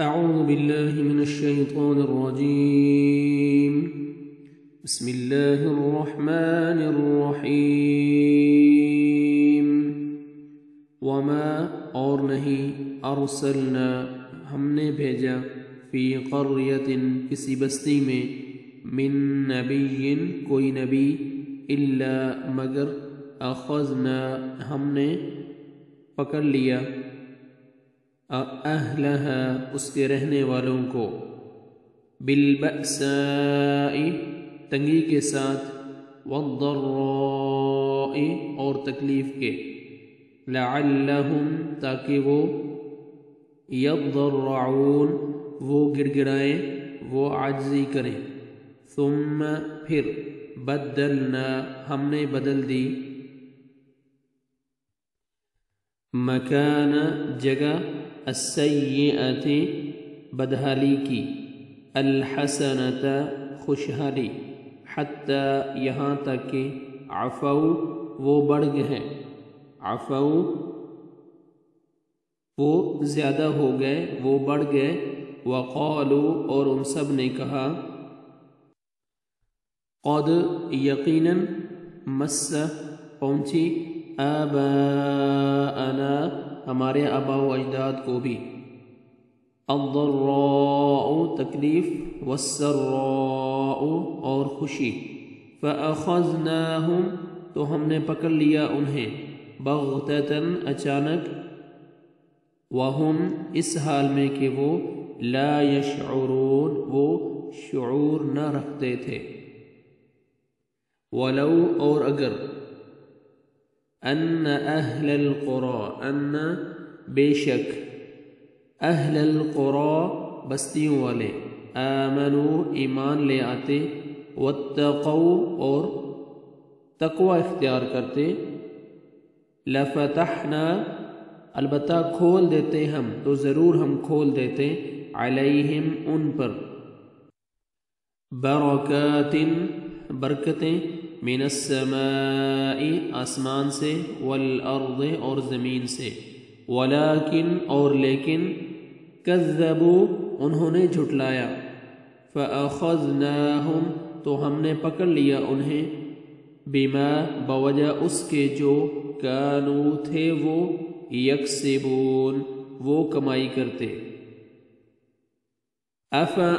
أعوذ بالله من الشيطان الرجيم. بسم الله الرحمن الرحيم. وما اور نہیں ارسلنا ہم نے بھیجا فی قریۃ کسی بستی میں من نبی کوئی نبی الا مگر اخذنا ہم نے پکڑ لیا اہلہا اس کے رہنے والوں کو بالبأساء تنگی کے ساتھ والضراء اور تکلیف کے لعلہم تاکہ وہ یضرعون وہ گڑ گڑائیں وہ عاجزی کریں ثم پھر بدلنا ہم نے بدل دی مکان جگہ السیئۃ بدحالی کی الحسنۃ خوشحالی حتی یہاں تک کہ عفو وہ بڑھ گئے عفو وہ زیادہ ہو گئے وہ بڑھ گئے وقالوا اور ان سب نے کہا قد یقیناً مس پہنچی آباءنا ہمارے آباء و اجداد کو بھی الضراء تکلیف والسراء اور خوشی فأخذناہم تو ہم نے پکڑ لیا انہیں بغتتاً اچانک وہم اس حال میں کہ وہ لا یشعرون وہ شعور نہ رکھتے تھے ولو اور اگر ان اہل القرى ان بے شک اہل القرى بستیوں والے آمنوا ایمان لے آتے واتقوا اور تقوی اختیار کرتے لفتحنا البتہ کھول دیتے ہم تو ضرور ہم کھول دیتے علیہم ان پر برکات برکتیں من السماء آسمان سے والارض اور زمین سے ولیکن اور لیکن کذبوا انہوں نے جھٹلایا فأخذناہم تو ہم نے پکڑ لیا انہیں بما بوجہ اس کے جو کانوا تھے وہ یکسبون وہ کمائی کرتے افا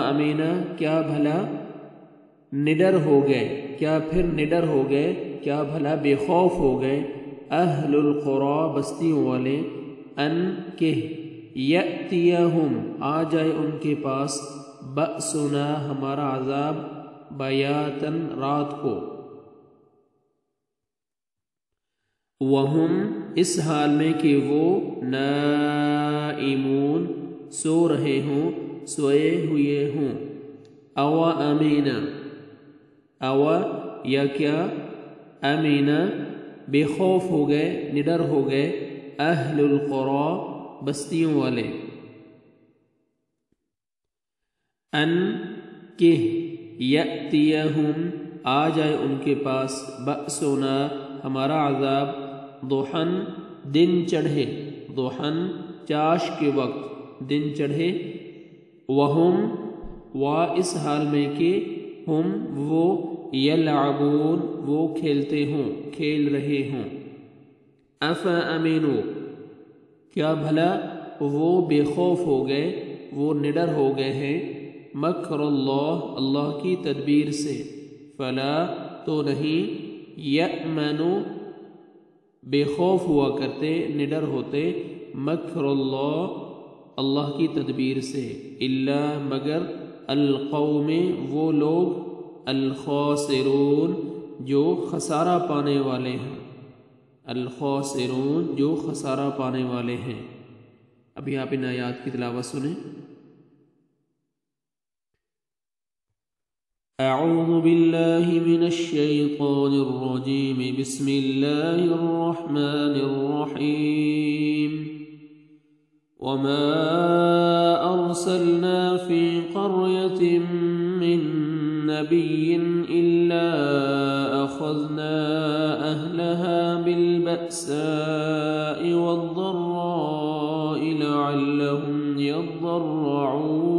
امینا کیا بھلا نڈر ہو گئے کیا پھر نڈر ہو گئے کیا بھلا بے خوف ہو گئے اہل القرى بستیوں والے ان کہ یأتیہم آ جائے ان کے پاس بأسنا ہمارا عذاب بیاتن رات کو وہم اس حال میں کہ وہ نائمون سو رہے ہوں سوئے ہوئے ہوں او امینا او یا کیا امینا بے خوف ہو گئے نڈر ہو گئے اہل القرى بستیوں والے ان کہ یأتیہم آ جائے ان کے پاس بأسنا ہمارا عذاب ضحن دن چڑھے ضحن چاش کے وقت دن چڑھے وہم اس حال میں کہ ہم وہ یلعبون وہ کھیلتے ہوں کھیل رہے ہوں افا امینو کیا بھلا وہ بے خوف ہو گئے وہ نڈر ہو گئے ہیں مکر اللہ کی تدبیر سے فلا تو نہیں یأمنو بے خوف ہوا کرتے نڈر ہوتے مکر اللہ کی تدبیر سے الا مگر القوم وہ لوگ الخاسرون جو خسارہ پانے والے ہیں الخاسرون جو خسارہ پانے والے ہیں. ابھی آپ ان آیات کی تلاوت سنیں. اعوذ باللہ من الشیطان الرجیم بسم اللہ الرحمن الرحیم وما ارسلنا فی قریۃ من نبی الا اخذنا اہلها بالبأساء والضراء لعلهم يضرعون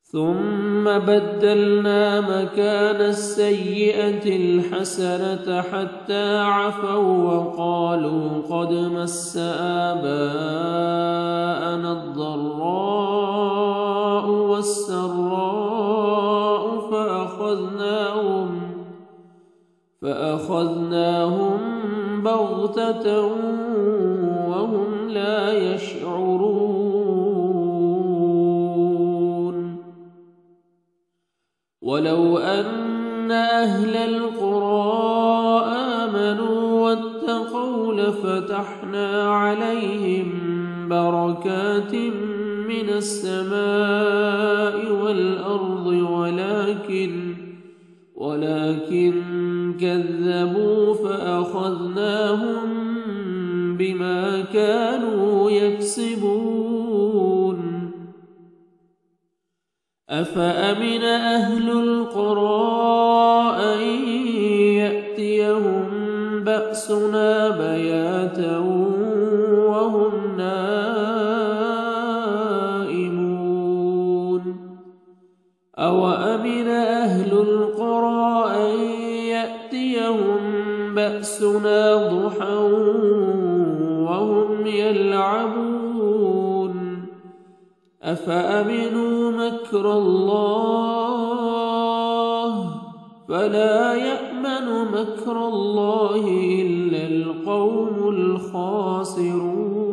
ثم بدلنا مكان السيئة الحسنة حتى عفوا وقالوا قد مس آباءنا الضراء والسراء فأخذناهم بغتة وهم لا يشعرون ولو أن أهل القرى آمنوا واتقوا لفتحنا عليهم بركات من السماء والأرض ولكن كذبوا فأخذناهم بما كانوا يكسبون أفأمن أهل القرى أن يأتيهم بأسنا بياتا وهم نائمون أوأمن أهل القرى أن يأتيهم بأسنا ضحى وهم يلعبون أفأمنوا مكر الله فلا يأمن مكر الله إلا القوم الخاسرون.